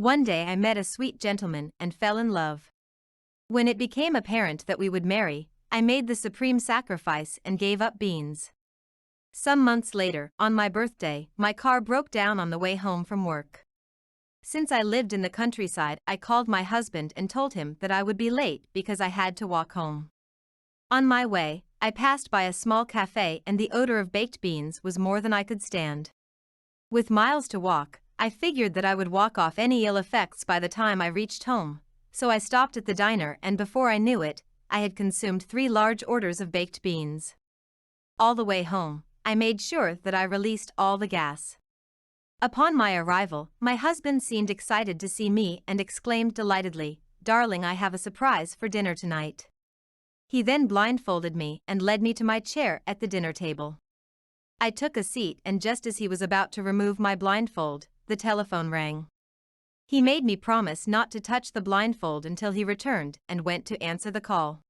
One day I met a sweet gentleman and fell in love. When it became apparent that we would marry, I made the supreme sacrifice and gave up beans. Some months later, on my birthday, my car broke down on the way home from work. Since I lived in the countryside, I called my husband and told him that I would be late because I had to walk home. On my way, I passed by a small cafe and the odor of baked beans was more than I could stand. With miles to walk, I figured that I would walk off any ill effects by the time I reached home, so I stopped at the diner and before I knew it, I had consumed 3 large orders of baked beans. All the way home, I made sure that I released all the gas. Upon my arrival, my husband seemed excited to see me and exclaimed delightedly, "Darling, I have a surprise for dinner tonight." He then blindfolded me and led me to my chair at the dinner table. I took a seat and just as he was about to remove my blindfold, the telephone rang. He made me promise not to touch the blindfold until he returned and went to answer the call.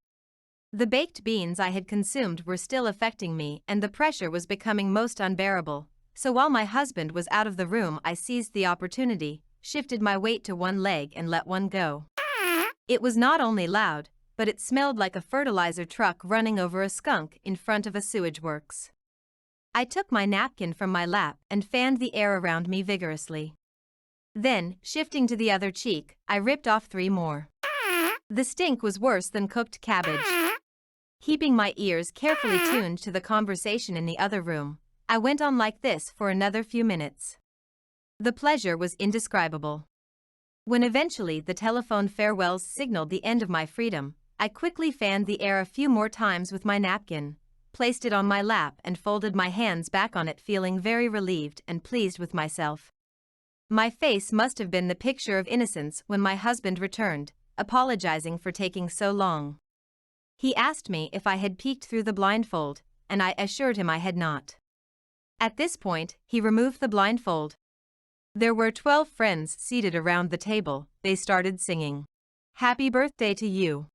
The baked beans I had consumed were still affecting me and the pressure was becoming most unbearable, so while my husband was out of the room I seized the opportunity, shifted my weight to one leg and let one go. It was not only loud, but it smelled like a fertilizer truck running over a skunk in front of a sewage works. I took my napkin from my lap and fanned the air around me vigorously. Then, shifting to the other cheek, I ripped off 3 more. The stink was worse than cooked cabbage. Keeping my ears carefully tuned to the conversation in the other room, I went on like this for another few minutes. The pleasure was indescribable. When eventually the telephone farewells signaled the end of my freedom, I quickly fanned the air a few more times with my napkin, placed it on my lap and folded my hands back on it feeling very relieved and pleased with myself. My face must have been the picture of innocence when my husband returned, apologizing for taking so long. He asked me if I had peeked through the blindfold, and I assured him I had not. At this point, he removed the blindfold. There were 12 friends seated around the table. They started singing, "Happy birthday to you."